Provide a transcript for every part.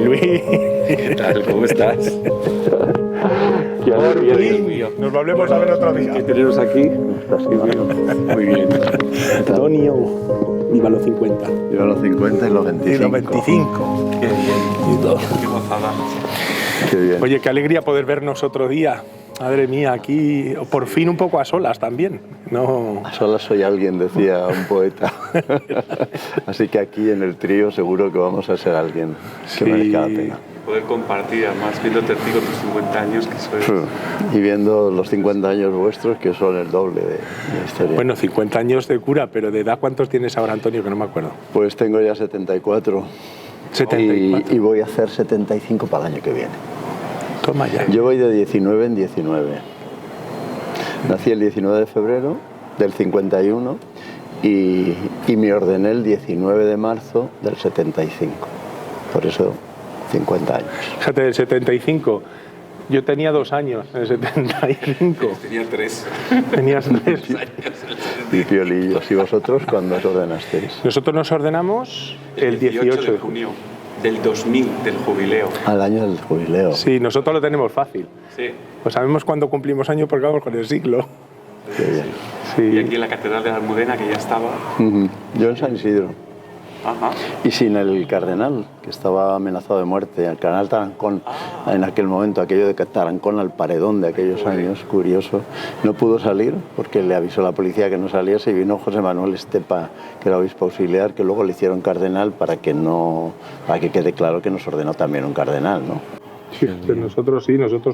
Luis. ¿Qué tal? ¿Cómo estás? Qué alegría, Dios mío. Nos volvemos a ver otro día. Que teneros aquí. Muy bien. Antonio, viva los 50. Viva los 50 y los 25. Y los 25. Qué bien. Y todo. Qué gozada. Qué bien. Oye, qué alegría poder vernos otro día. Madre mía, aquí por fin un poco a solas también. No. A solas soy alguien, decía un poeta. Así que aquí en el trío seguro que vamos a ser alguien que merezca la pena. Poder compartir, además, viéndote a ti con tus 50 años, que eso es... Y viendo los 50 años vuestros, que son el doble de la historia. Bueno, 50 años de cura, pero ¿de edad cuántos tienes ahora, Antonio? Que no me acuerdo. Pues tengo ya 74. 74. Y voy a hacer 75 para el año que viene. Toma ya. Yo voy de 19 en 19. Nací el 19 de febrero del 51 y me ordené el 19 de marzo del 75. Por eso 50 años. Fíjate, del 75. Yo tenía 2 años en el 75. Tenía 3. Tenías 3. Y piolillos. ¿Y vosotros cuándo os ordenasteis? Nosotros nos ordenamos el 18 de junio del 2000, del jubileo. Al año del jubileo. Sí, nosotros lo tenemos fácil. Sí. Pues sabemos cuándo cumplimos años porque vamos con el siglo. Qué bien. Y Sí. aquí en la Catedral de la Almudena, que ya estaba... Yo en San Isidro. Ajá. Y sin el cardenal, que estaba amenazado de muerte, el cardenal Tarancón, en aquel momento, aquello de Tarancón al paredón de aquellos años, curioso, no pudo salir porque le avisó la policía que no saliese y vino José Manuel Estepa, que era obispo auxiliar, que luego le hicieron cardenal para que quede claro que nos ordenó también un cardenal, ¿no? Sí, pues nosotros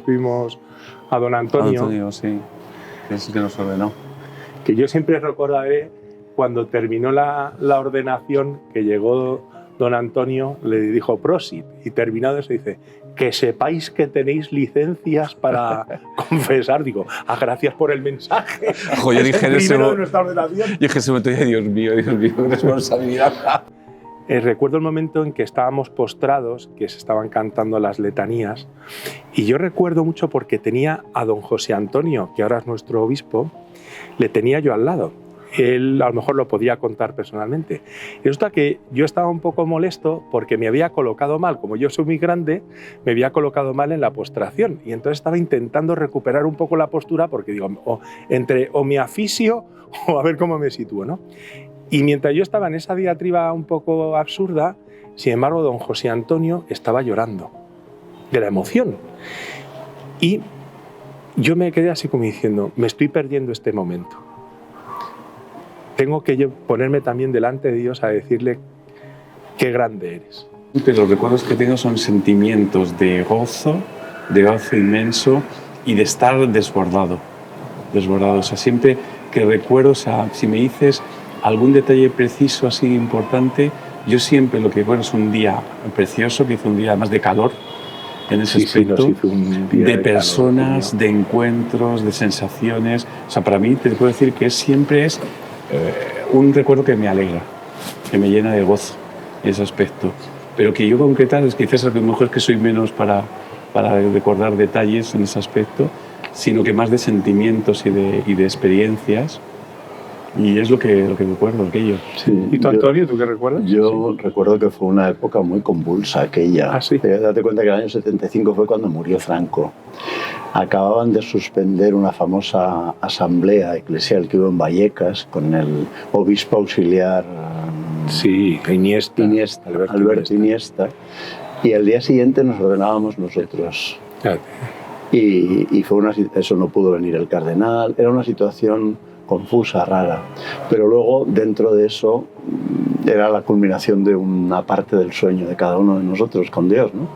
vimos a don Antonio, sí. Es el que nos ordenó. que yo siempre recordaré cuando terminó la ordenación, que llegó don Antonio, le dijo prosit, y terminado eso dice, que sepáis que tenéis licencias para confesar. Digo, gracias por el mensaje. Ojo, yo Es dije el en ese primero de mo- nuestra ordenación. Yo dije en ese momento, Dios mío, qué responsabilidad. Recuerdo el momento en que estábamos postrados, que se estaban cantando las letanías, y yo recuerdo mucho porque tenía a don José Antonio, que ahora es nuestro obispo, le tenía yo al lado. Él a lo mejor lo podía contar personalmente. Y resulta que yo estaba un poco molesto porque me había colocado mal, como yo soy muy grande, me había colocado mal en la postración, y entonces estaba intentando recuperar un poco la postura porque digo, o me asfixio o a ver cómo me sitúo, ¿no? Y mientras yo estaba en esa diatriba un poco absurda, sin embargo, don José Antonio estaba llorando de la emoción. Y yo me quedé así como diciendo, me estoy perdiendo este momento. Tengo que yo ponerme también delante de Dios a decirle qué grande eres. Pero los recuerdos que tengo son sentimientos de gozo inmenso y de estar desbordado. O sea, siempre que recuerdo, o sea, si me dices algún detalle preciso así importante, yo siempre lo que recuerdo es un día precioso, que hizo un día además de calor en ese aspecto, de personas, calor, de encuentros, de sensaciones. O sea, para mí te puedo decir que siempre es un recuerdo que me alegra, que me llena de gozo ese aspecto. Pero que yo concretar es que quizás a lo mejor es que soy menos para recordar detalles en ese aspecto, sino que más de sentimientos y de experiencias. Y es lo que recuerdo, aquello. Sí, ¿Y tú, Antonio, tú qué recuerdas? Yo recuerdo que fue una época muy convulsa aquella. Ah, sí. Date cuenta que el año 75 fue cuando murió Franco. Acababan de suspender una famosa asamblea eclesial que hubo en Vallecas con el obispo auxiliar Sí, Iniesta. Alberto Iniesta. Y al día siguiente nos ordenábamos nosotros. Y fue eso no pudo venir el cardenal. Era una situación confusa, rara. Pero luego, dentro de eso, era la culminación de una parte del sueño de cada uno de nosotros con Dios, ¿no?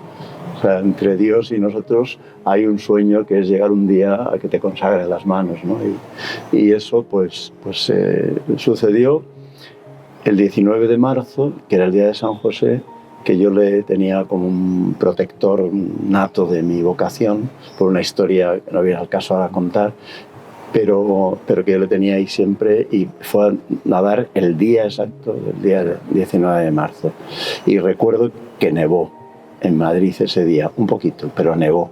O sea, entre Dios y nosotros hay un sueño que es llegar un día a que te consagre las manos, ¿no? Y eso, pues sucedió el 19 de marzo, que era el día de San José, que yo le tenía como un protector nato de mi vocación, por una historia que no viene al caso ahora contar, pero que yo le tenía ahí siempre, y fue a nadar el día exacto del día 19 de marzo. Y recuerdo que nevó en Madrid ese día, un poquito, pero nevó.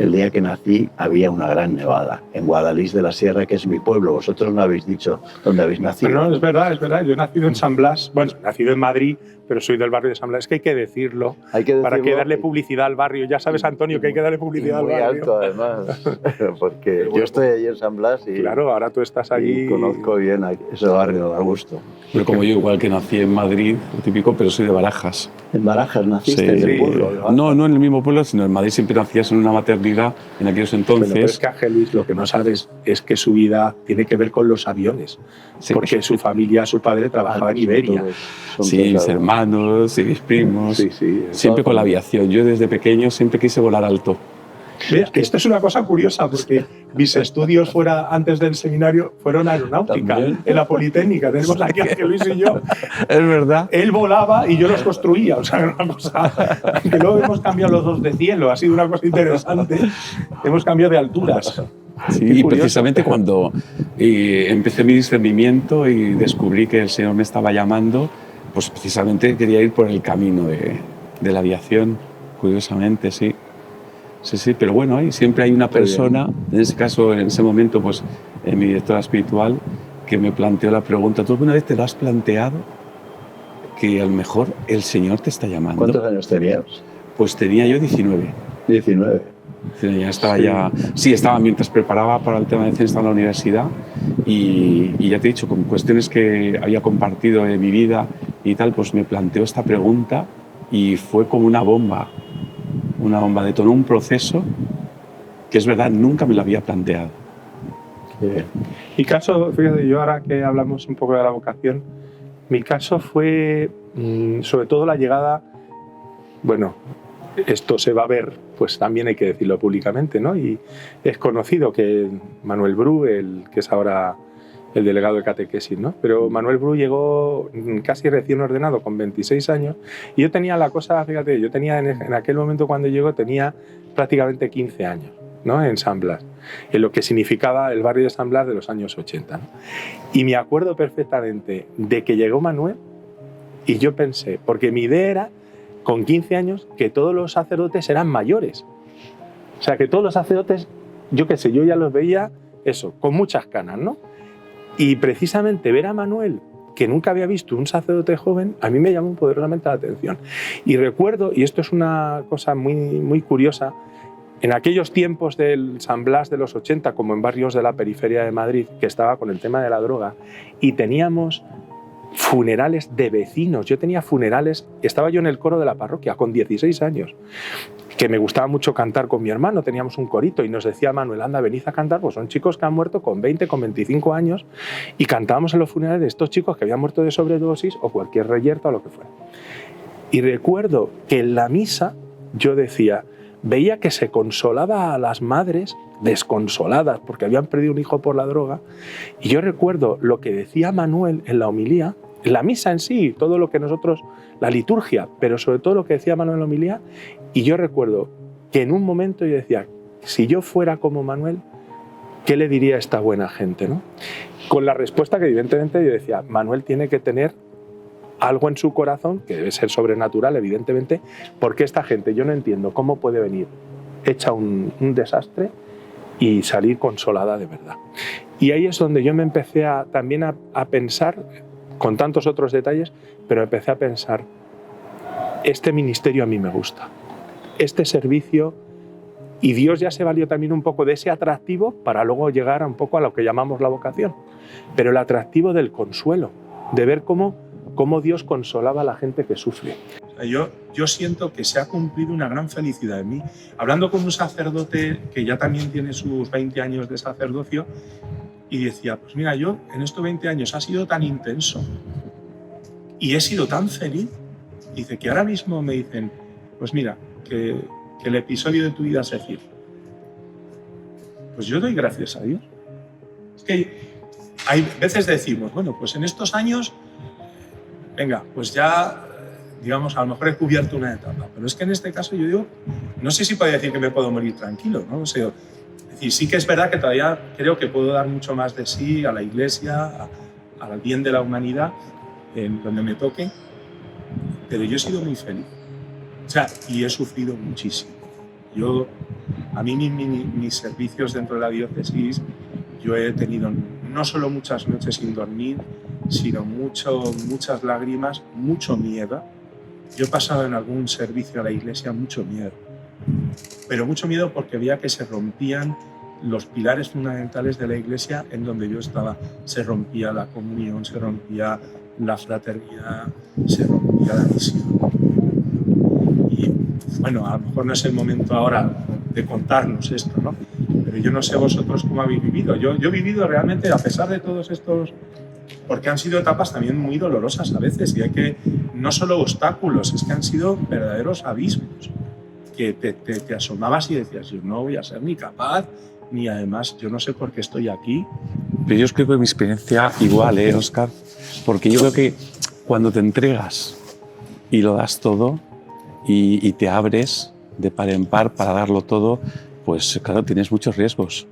el día que nací había una gran nevada en Guadalís de la Sierra, que es mi pueblo. Vosotros no habéis dicho dónde habéis nacido. No, es verdad. Yo he nacido en San Blas. Bueno, he nacido en Madrid, pero soy del barrio de San Blas. Es que hay que decirlo. Para que darle publicidad al barrio. Ya sabes, Antonio, que hay que darle publicidad al barrio. Muy alto, además. Porque yo estoy allí en San Blas y... Claro, ahora tú estás allí. Y conozco bien ese barrio, da gusto. Pero como yo, igual que nací en Madrid, lo típico, pero soy de Barajas. ¿En Barajas naciste? ¿En el pueblo? No en el mismo pueblo, sino en Madrid. Siempre nacías en una maternidad en aquellos entonces. Pero es que Ángel Luis, lo que no sabes es que su vida tiene que ver con los aviones. Sí, porque su familia, su padre trabajaba en Iberia. Sí, mis hermanos y mis primos. Sí, siempre con la aviación. Yo desde pequeño siempre quise volar alto. Esto es una cosa curiosa porque mis estudios antes del seminario fueron aeronáutica. ¿También? En la Politécnica. Tenemos aquí a Ángel Luis y yo. Es verdad. Él volaba y yo los construía. O sea, una cosa. Que luego hemos cambiado los dos de cielo. Ha sido una cosa interesante. Hemos cambiado de alturas. Sí, y precisamente cuando empecé mi discernimiento y descubrí que el Señor me estaba llamando, pues precisamente quería ir por el camino de la aviación, curiosamente, sí. Sí, pero bueno, siempre hay una persona, en ese caso, en ese momento, pues mi directora espiritual, que me planteó la pregunta: ¿tú alguna vez te lo has planteado? Que a lo mejor el Señor te está llamando. ¿Cuántos años tenías? Pues tenía yo 19. 19. Ya estaba estaba mientras preparaba para el tema de ciencia en la universidad y ya te he dicho, con cuestiones que había compartido de mi vida y tal, pues me planteó esta pregunta y fue como una bomba, detonó un proceso que es verdad, nunca me lo había planteado. Mi caso, fíjate, yo ahora que hablamos un poco de la vocación, mi caso fue sobre todo la llegada, bueno, esto se va a ver, pues también hay que decirlo públicamente, ¿no? Y es conocido que Manuel Bru, que es ahora el delegado de catequesis, ¿no? Pero Manuel Bru llegó casi recién ordenado, con 26 años, y yo tenía la cosa, fíjate, yo tenía en aquel momento cuando llegó, tenía prácticamente 15 años, ¿no? En San Blas, en lo que significaba el barrio de San Blas de los años 80, ¿no? Y me acuerdo perfectamente de que llegó Manuel y yo pensé, porque mi idea era, con 15 años, que todos los sacerdotes eran mayores. O sea, que todos los sacerdotes, yo qué sé, yo ya los veía, eso, con muchas canas, ¿no? Y precisamente ver a Manuel, que nunca había visto un sacerdote joven, a mí me llamó poderosamente la atención. Y recuerdo, y esto es una cosa muy, muy curiosa, en aquellos tiempos del San Blas de los 80, como en barrios de la periferia de Madrid, que estaba con el tema de la droga, y teníamos funerales de vecinos. Yo tenía funerales, estaba yo en el coro de la parroquia con 16 años, que me gustaba mucho cantar con mi hermano, teníamos un corito y nos decía Manuel, anda, venid a cantar, pues son chicos que han muerto con 20, con 25 años y cantábamos en los funerales de estos chicos que habían muerto de sobredosis o cualquier reyerta o lo que fuera. Y recuerdo que en la misa yo veía que se consolaba a las madres desconsoladas porque habían perdido un hijo por la droga, y yo recuerdo lo que decía Manuel en la homilía, en la misa en sí, todo lo que nosotros, la liturgia, pero sobre todo lo que decía Manuel en la homilía, y yo recuerdo que en un momento yo decía, si yo fuera como Manuel, ¿qué le diría a esta buena gente, ¿no? Con la respuesta que evidentemente yo decía, Manuel tiene que tener algo en su corazón, que debe ser sobrenatural, evidentemente, porque esta gente, yo no entiendo cómo puede venir hecha un desastre y salir consolada de verdad. Y ahí es donde yo me empecé también a pensar, con tantos otros detalles, pero empecé a pensar, este ministerio a mí me gusta, este servicio, y Dios ya se valió también un poco de ese atractivo para luego llegar un poco a lo que llamamos la vocación, pero el atractivo del consuelo, de ver cómo Dios consolaba a la gente que sufre. Yo siento que se ha cumplido una gran felicidad en mí. Hablando con un sacerdote que ya también tiene sus 20 años de sacerdocio, y decía, pues mira, yo en estos 20 años ha sido tan intenso y he sido tan feliz. Dice que ahora mismo me dicen, pues mira, que el episodio de tu vida se cierra. Pues yo doy gracias a Dios. Es que hay veces decimos, bueno, pues en estos años, venga, pues ya, digamos, a lo mejor he cubierto una etapa, pero es que en este caso yo digo, no sé si puedo decir que me puedo morir tranquilo, ¿no? O sea, es decir, sí que es verdad que todavía creo que puedo dar mucho más de sí a la Iglesia, al bien de la humanidad, en donde me toque, pero yo he sido muy feliz. O sea, y he sufrido muchísimo. A mí mis servicios dentro de la diócesis, yo he tenido no solo muchas noches sin dormir, sino muchas lágrimas, mucho miedo. Yo he pasado en algún servicio a la iglesia mucho miedo, pero mucho miedo porque veía que se rompían los pilares fundamentales de la iglesia en donde yo estaba. Se rompía la comunión, se rompía la fraternidad, se rompía la misión. Y bueno, a lo mejor no es el momento ahora de contarnos esto, ¿no? Pero yo no sé vosotros cómo habéis vivido. Yo he vivido realmente, a pesar de todos estos, porque han sido etapas también muy dolorosas a veces, y hay que, no solo obstáculos, es que han sido verdaderos abismos, que te asomabas y decías, yo no voy a ser ni capaz, ni además, yo no sé por qué estoy aquí. Pero yo creo que mi experiencia igual, Óscar, porque yo creo que cuando te entregas y lo das todo y te abres de par en par para darlo todo, pues claro, tienes muchos riesgos.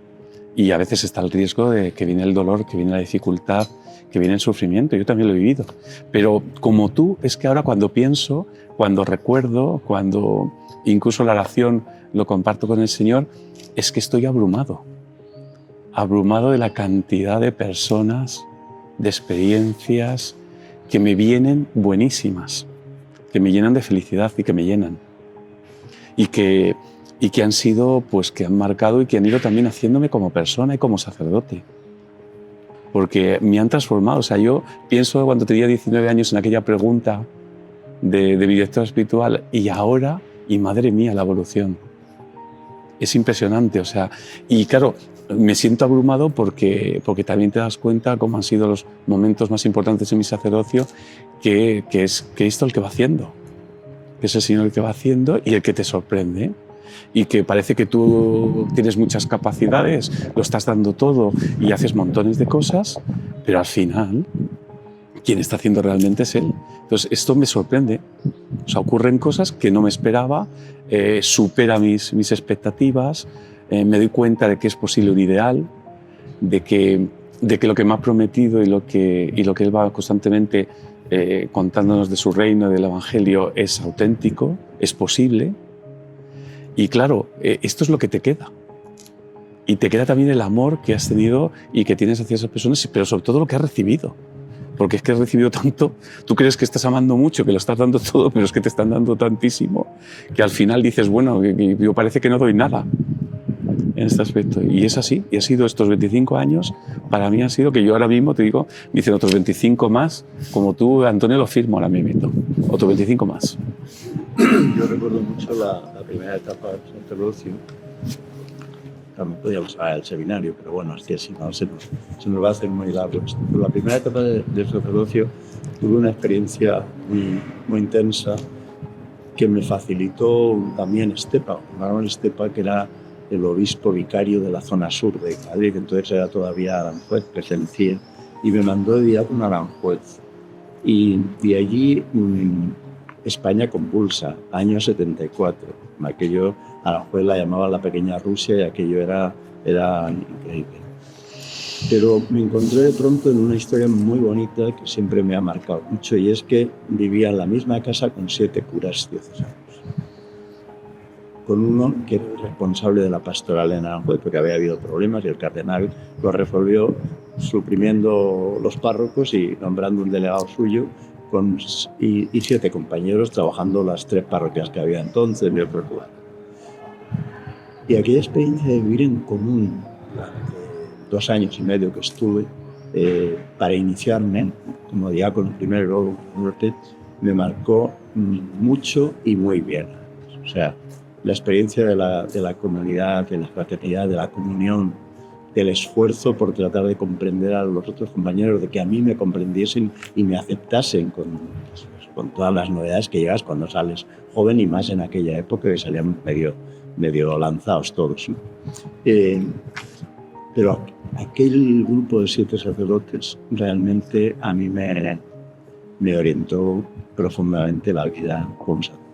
Y a veces está el riesgo de que viene el dolor, que viene la dificultad, que viene el sufrimiento. Yo también lo he vivido. Pero como tú, es que ahora cuando pienso, cuando recuerdo, cuando incluso la oración lo comparto con el Señor, es que estoy abrumado de la cantidad de personas, de experiencias que me vienen buenísimas, que me llenan de felicidad y que me llenan. Y que han sido, pues que han marcado y que han ido también haciéndome como persona y como sacerdote. Porque me han transformado. O sea, yo pienso cuando tenía 19 años en aquella pregunta de mi director espiritual y ahora, y madre mía, la evolución. Es impresionante, o sea, y claro, me siento abrumado porque también te das cuenta cómo han sido los momentos más importantes en mi sacerdocio, que es Cristo el que va haciendo, que es el Señor el que va haciendo y el que te sorprende, y que parece que tú tienes muchas capacidades, lo estás dando todo y haces montones de cosas, pero al final quien está haciendo realmente es Él. Entonces esto me sorprende, o sea, ocurren cosas que no me esperaba, supera mis expectativas, me doy cuenta de que es posible un ideal, de que lo que me ha prometido y lo que Él va constantemente contándonos de su reino, del Evangelio, es auténtico, es posible. Y claro, esto es lo que te queda. Y te queda también el amor que has tenido y que tienes hacia esas personas, pero sobre todo lo que has recibido. Porque es que has recibido tanto, tú crees que estás amando mucho, que lo estás dando todo, pero es que te están dando tantísimo, que al final dices, bueno, yo parece que no doy nada en este aspecto. Y es así, y ha sido estos 25 años, para mí ha sido que yo ahora mismo te digo, me dicen otros 25 más, como tú, Antonio, lo firmo ahora mismo, otros 25 más. Yo recuerdo mucho la primera etapa del sacerdocio. También podíamos hablar del seminario, pero bueno, es que si no se nos va a hacer muy largo. Pero la primera etapa del sacerdocio tuve una experiencia muy intensa que me facilitó también Estepa, Manuel Estepa, que era el obispo vicario de la zona sur de Madrid, que entonces era todavía Aranjuez, presencié, y me mandó de diácono a Aranjuez. Y de allí España convulsa, año 74. Aquello, Aranjuez la llamaba la pequeña Rusia y aquello era increíble. Pero me encontré de pronto en una historia muy bonita que siempre me ha marcado mucho, y es que vivía en la misma casa con 7 curas diocesanos. Con uno que era el responsable de la pastoral en Aranjuez, porque había habido problemas y el cardenal lo resolvió suprimiendo los párrocos y nombrando un delegado suyo y 7 compañeros trabajando las 3 parroquias que había entonces y otros lugares. Y aquella experiencia de vivir en común durante 2 años y medio que estuve para iniciarme como diácono primero, me marcó mucho y muy bien. O sea, la experiencia de la comunidad, de la fraternidad, de la comunión, del esfuerzo por tratar de comprender a los otros compañeros, de que a mí me comprendiesen y me aceptasen con todas las novedades que llevas cuando sales joven, y más en aquella época que salían medio lanzados todos, ¿no? Pero aquel grupo de 7 sacerdotes realmente a mí me orientó profundamente la vida como sacerdote.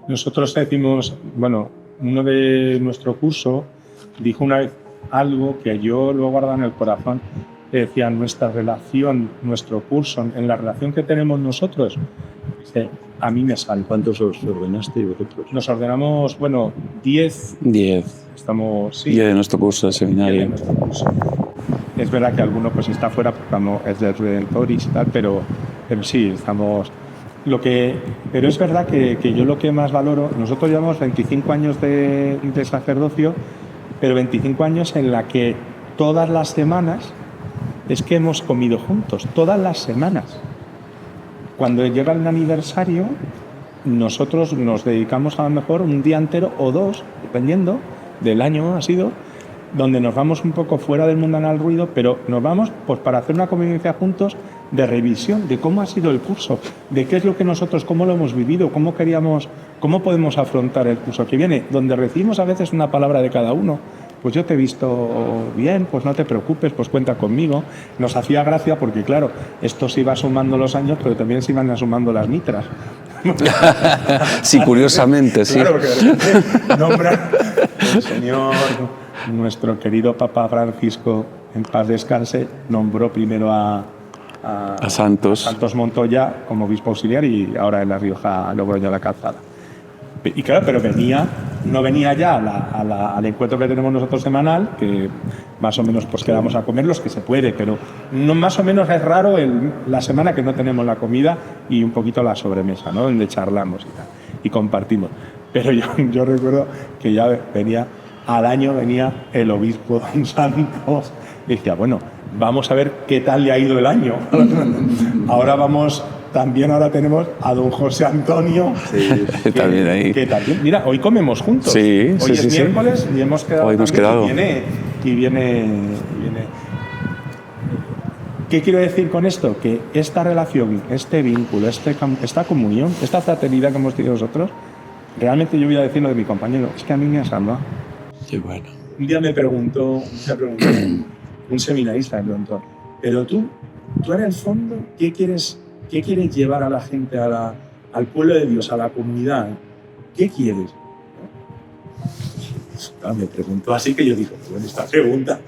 Nosotros decimos, bueno, uno de nuestro curso dijo una vez algo que yo lo he guardado en el corazón, que decía, nuestra relación, nuestro curso, en la relación que tenemos nosotros, a mí me sale. ¿Cuántos os ordenaste vosotros? Nos ordenamos, bueno, 10. 10. Estamos, sí. 10 de nuestro curso de seminario. De nuestro curso. Es verdad que alguno pues está fuera porque no es de Redentoris y tal, pero sí, estamos... Pero es verdad que yo lo que más valoro, nosotros llevamos 25 años de sacerdocio, pero 25 años en la que todas las semanas es que hemos comido juntos, todas las semanas. Cuando llega el aniversario, nosotros nos dedicamos a lo mejor un día entero o 2, dependiendo del año ha sido, donde nos vamos un poco fuera del mundanal ruido, pero nos vamos pues para hacer una convivencia juntos de revisión de cómo ha sido el curso, de qué es lo que nosotros, cómo lo hemos vivido, cómo podemos afrontar el curso que viene, donde recibimos a veces una palabra de cada uno. Pues yo te he visto bien, pues no te preocupes, pues cuenta conmigo. Nos hacía gracia porque, claro, esto se iba sumando los años, pero también se iban sumando las mitras. Sí, curiosamente, sí. Claro, porque de repente nombran el Señor, nuestro querido Papa Francisco, en paz descanse, nombró primero a Santos Montoya como obispo auxiliar y ahora en La Rioja Logroño de la Calzada. Y claro, pero no venía ya al encuentro que tenemos nosotros semanal, que más o menos pues quedamos a comer los que se puede, pero no, más o menos es raro la semana que no tenemos la comida y un poquito la sobremesa, ¿no? Donde charlamos y tal, y compartimos. Pero yo recuerdo que ya al año venía el obispo don Santos y decía, bueno, vamos a ver qué tal le ha ido el año. Ahora tenemos a don José Antonio. Sí, también ahí. Que también, mira, hoy comemos juntos. Sí, hoy es miércoles y hemos quedado. Hoy hemos quedado. Y viene. ¿Qué quiero decir con esto? Que esta relación, este vínculo, esta comunión, esta fraternidad que hemos tenido nosotros, realmente yo voy a decir lo de mi compañero, es que a mí me ha salvado. Qué bueno. Un día me preguntó un seminarista, me preguntó, pero tú en el fondo, ¿qué quieres llevar a la gente, al pueblo de Dios, a la comunidad? ¿Qué quieres? Me preguntó así que yo dije, bueno, esta pregunta,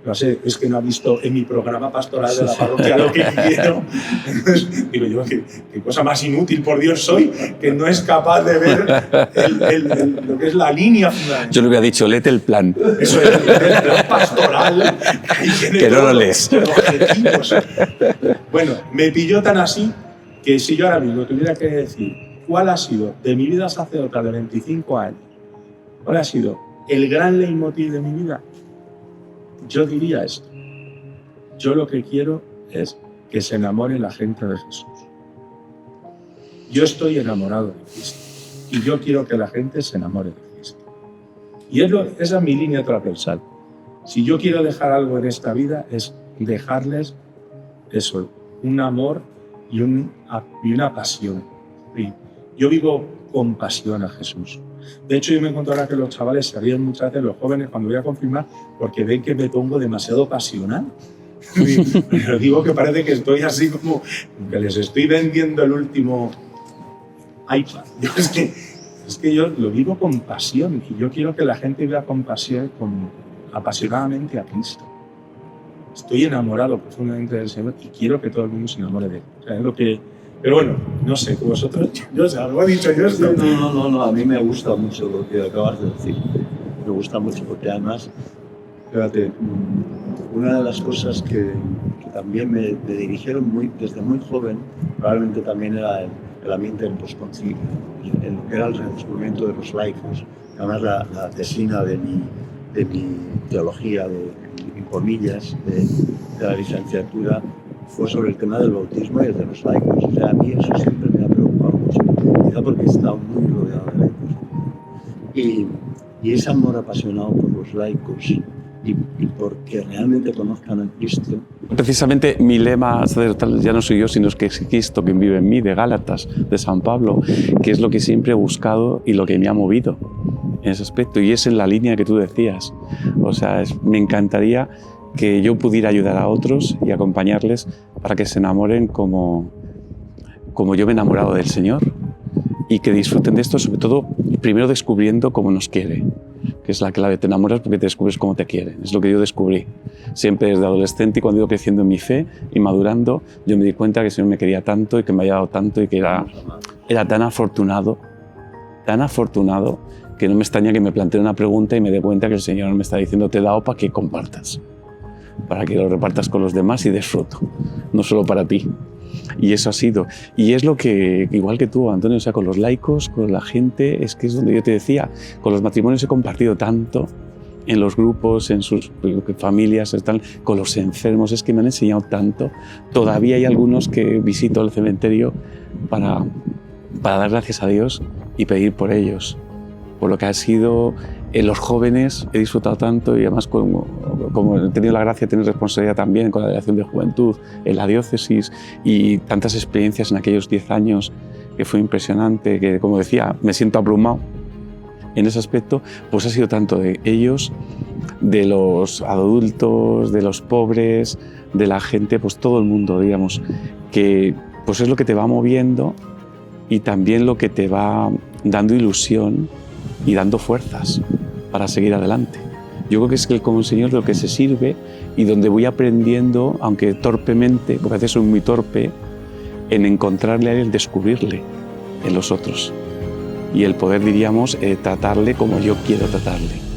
no sé, es que no ha visto en mi programa pastoral de la parroquia lo que quiero. Entonces, digo yo, qué cosa más inútil, por Dios, soy, que no es capaz de ver lo que es la línea fundamental. Yo le había dicho, léete el plan. Eso es, el plan pastoral. Que no lo lees. Objetivos. Bueno, me pilló tan así que si yo ahora mismo tuviera que decir cuál ha sido de mi vida sacerdotal de 25 años, cuál ha sido el gran leitmotiv de mi vida, yo diría esto. Yo lo que quiero es que se enamore la gente de Jesús. Yo estoy enamorado de Cristo y yo quiero que la gente se enamore de Cristo. Y esa es mi línea transversal. Si yo quiero dejar algo en esta vida es dejarles eso, un amor y una pasión. Yo vivo con pasión a Jesús. De hecho, yo me encuentro ahora que los chavales se ríen muchas veces, los jóvenes, cuando voy a confirmar, porque ven que me pongo demasiado pasional. Pero digo que parece que estoy así como que les estoy vendiendo el último iPad. Es que yo lo vivo con pasión y yo quiero que la gente vea con pasión, apasionadamente a Cristo. Estoy enamorado profundamente del Señor y quiero que todo el mundo se enamore de él. O sea, es lo que... Pero bueno, no sé, vosotros, yo sé, algo he dicho yo. No, a mí me gusta mucho lo que acabas de decir. Me gusta mucho porque además, fíjate, una de las cosas que también me dirigieron desde muy joven, probablemente también era el ambiente del posconcilio, que era el redescubrimiento de los laicos. Además, la tesina de mi teología, en comillas, de la licenciatura, fue sobre el tema del bautismo y el de los laicos. O sea, a mí eso siempre me ha preocupado mucho, quizá porque he estado muy rodeado de laicos. Y ese amor apasionado por los laicos y porque realmente conozcan a Cristo. Precisamente mi lema sacerdotal ya no soy yo, sino es que es Cristo quien vive en mí, de Gálatas, de San Pablo, que es lo que siempre he buscado y lo que me ha movido en ese aspecto. Y es en la línea que tú decías. O sea, me encantaría que yo pudiera ayudar a otros y acompañarles para que se enamoren como yo me he enamorado del Señor y que disfruten de esto, sobre todo, primero descubriendo cómo nos quiere, que es la clave. Te enamoras porque te descubres cómo te quieren. Es lo que yo descubrí. Siempre desde adolescente y cuando iba creciendo en mi fe y madurando, yo me di cuenta que el Señor me quería tanto y que me había dado tanto y que era tan afortunado que no me extraña que me plantee una pregunta y me dé cuenta que el Señor me está diciendo, te he dado para que compartas, para que lo repartas con los demás y des fruto, no solo para ti. Y eso ha sido. Y es lo que, igual que tú, Antonio, o sea, con los laicos, con la gente, es que es donde yo te decía, con los matrimonios he compartido tanto, en los grupos, en sus familias, con los enfermos, es que me han enseñado tanto. Todavía hay algunos que visito el cementerio para dar gracias a Dios y pedir por ellos, por lo que ha sido. En los jóvenes he disfrutado tanto y además como he tenido la gracia de tener responsabilidad también con la delegación de juventud en la diócesis y tantas experiencias en aquellos 10 años que fue impresionante, que como decía, me siento abrumado en ese aspecto, pues ha sido tanto de ellos, de los adultos, de los pobres, de la gente, pues todo el mundo, digamos, que pues es lo que te va moviendo y también lo que te va dando ilusión y dando fuerzas para seguir adelante. Yo creo que es que como el Señor de lo que se sirve y donde voy aprendiendo, aunque torpemente, porque a veces soy muy torpe, en encontrarle a Él, descubrirle en los otros y el poder, diríamos, tratarle como yo quiero tratarle.